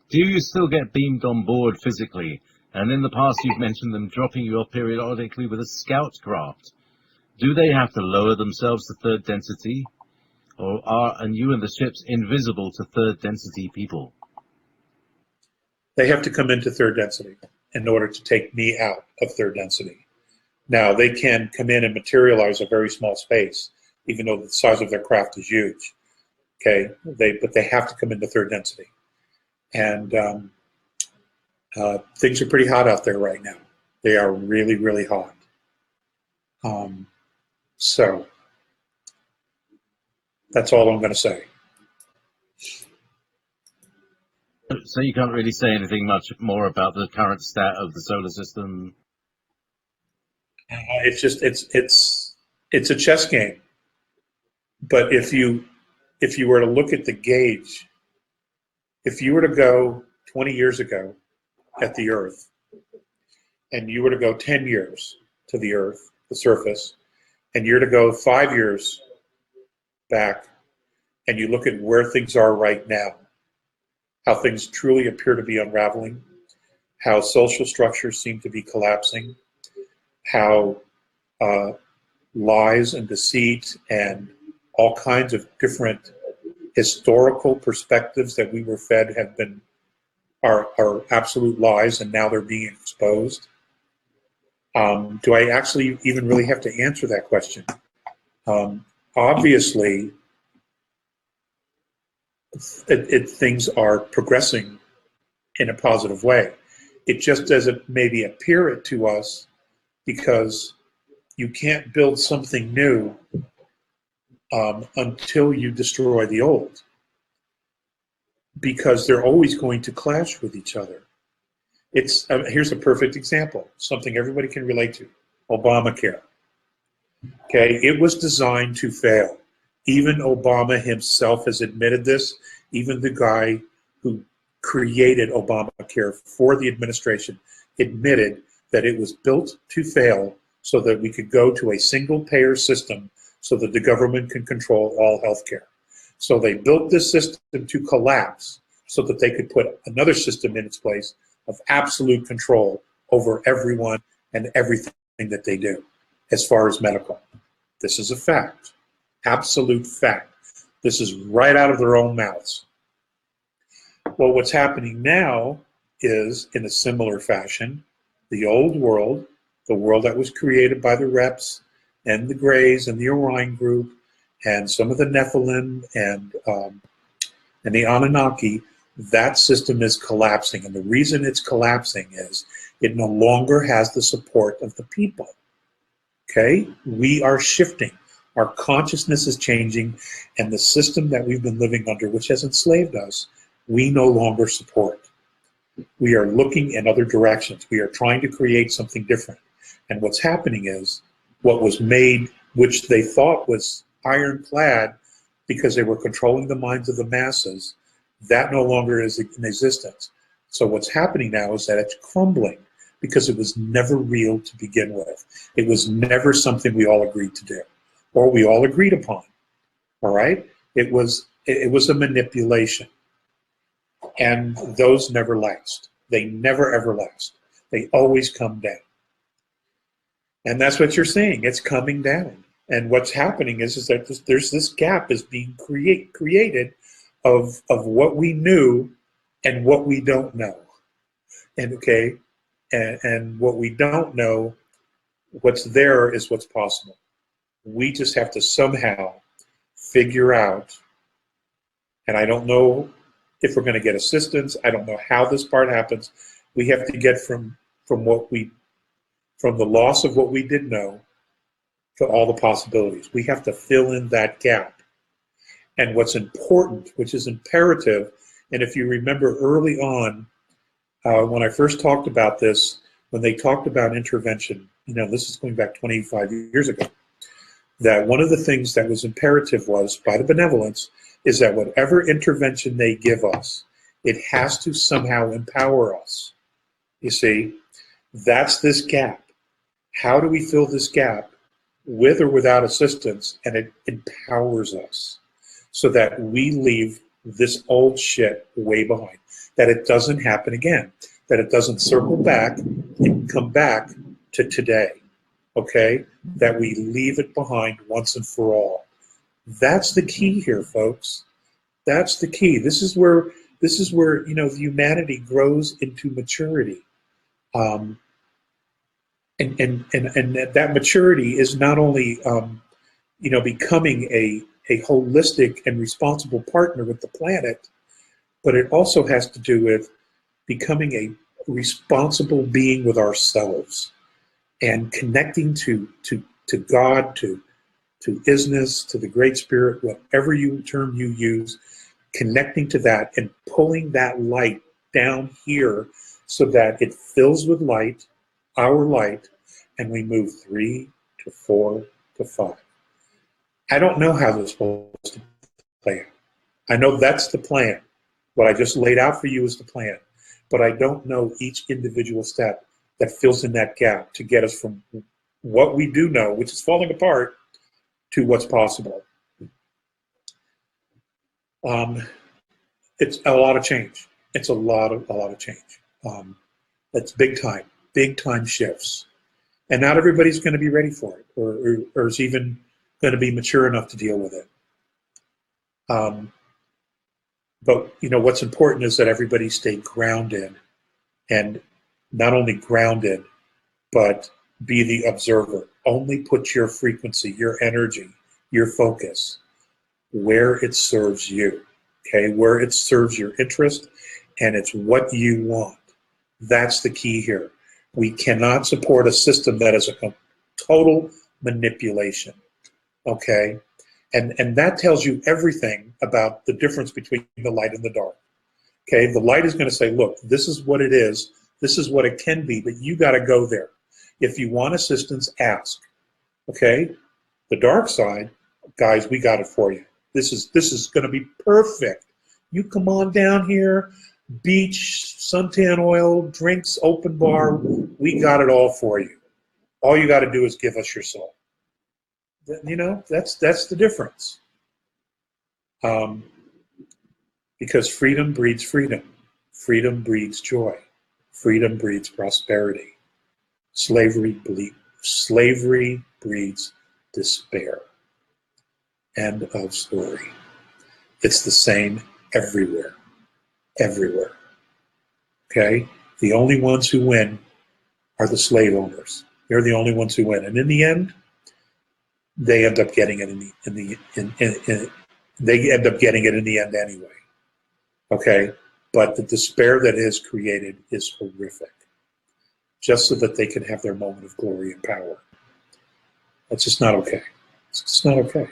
Do you still get beamed on board physically? And in the past you've mentioned them dropping you off periodically with a scout craft. Do they have to lower themselves to third density? Or are you and the ships invisible to third density people? They have to come into third density in order to take me out of third density. Now, they can come in and materialize a very small space, even though the size of their craft is huge. Okay, but they have to come into third density. And things are pretty hot out there right now. They are really, really hot. So that's all I'm going to say. So you can't really say anything much more about the current stat of the solar system? It's just it's a chess game. But if you were to look at the gauge, if you were to go 20 years ago at the Earth, and you were to go 10 years to the Earth, the surface, and you're to go 5 years back, and you look at where things are right now, how things truly appear to be unraveling, how social structures seem to be collapsing, how lies and deceit and all kinds of different historical perspectives that we were fed are absolute lies, and now they're being exposed. Do I actually even really have to answer that question? Obviously, things are progressing in a positive way. It just doesn't maybe appear it to us because you can't build something new until you destroy the old, because they're always going to clash with each other. Here's a perfect example, something everybody can relate to: Obamacare. Okay, it was designed to fail. Even Obama himself has admitted this. Even the guy who created Obamacare for the administration admitted that it was built to fail so that we could go to a single payer system so that the government can control all healthcare. So they built this system to collapse so that they could put another system in its place of absolute control over everyone and everything that they do as far as medical. This is a fact, absolute fact. This is right out of their own mouths. Well, what's happening now is, in a similar fashion, the old world, the world that was created by the Reps and the Greys and the Orion group and some of the Nephilim and the Anunnaki, that system is collapsing. And the reason it's collapsing is it no longer has the support of the people. Okay? We are shifting. Our consciousness is changing, and the system that we've been living under, which has enslaved us, we no longer support. We are looking in other directions. We are trying to create something different. And what's happening is what was made, which they thought was ironclad because they were controlling the minds of the masses, that no longer is in existence. So what's happening now is that it's crumbling because it was never real to begin with. It was never something we all agreed to do or we all agreed upon. All right? It was a manipulation. And those never last. They never ever last. They always come down. And that's what you're seeing. It's coming down. And what's happening is that there's this gap is being created of what we knew and what we don't know. And okay, and what we don't know, what's there is what's possible. We just have to somehow figure out, and I don't know if we're going to get assistance. I don't know how this part happens. We have to get from the loss of what we did know to all the possibilities. We have to fill in that gap. And what's important, which is imperative, and if you remember early on, when I first talked about this, when they talked about intervention, this is going back 25 years ago, that one of the things that was imperative was, by the benevolence, is that whatever intervention they give us, it has to somehow empower us. You see, that's this gap. How do we fill this gap with or without assistance? And it empowers us so that we leave this old shit way behind. that it doesn't happen again, that it doesn't circle back and come back to today, okay? That we leave it behind once and for all. That's the key here, folks. That's the key. This is where you know, humanity grows into maturity. And that maturity is not only you know, becoming a holistic and responsible partner with the planet, but it also has to do with becoming a responsible being with ourselves and connecting to God, to isness, to the Great Spirit, whatever term you use, connecting to that and pulling that light down here so that it fills with light, our light, and we move 3 to 4 to 5. I don't know how this is supposed to play out. I know that's the plan. What I just laid out for you is the plan. But I don't know each individual step that fills in that gap to get us from what we do know, which is falling apart, to what's possible. It's a lot of change. It's a lot of change. That's big time shifts. And not everybody's going to be ready for it, or is even going to be mature enough to deal with it. But you know, what's important is that everybody stay grounded, and not only grounded, but be the observer. Only put your frequency, your energy, your focus where it serves you, okay? Where it serves your interest and it's what you want. That's the key here. We cannot support a system that is a total manipulation, okay? And that tells you everything about the difference between the light and the dark, okay? The light is going to say, look, this is what it is, this is what it can be, but you got to go there. If you want assistance, ask, okay? The dark side, guys, we got it for you. This is going to be perfect. You come on down here, beach, suntan oil, drinks, open bar, we got it all for you. All you got to do is give us your soul. You know, that's the difference. Because freedom breeds freedom. Freedom breeds joy. Freedom breeds prosperity. Slavery breeds despair. End of story. It's the same everywhere. Everywhere. Okay? The only ones who win are the slave owners. They're the only ones who win. And in the end, they end up getting it they end up getting it in the end anyway. Okay? But the despair that is created is horrific. Just so that they can have their moment of glory and power. That's just not okay. It's just not okay.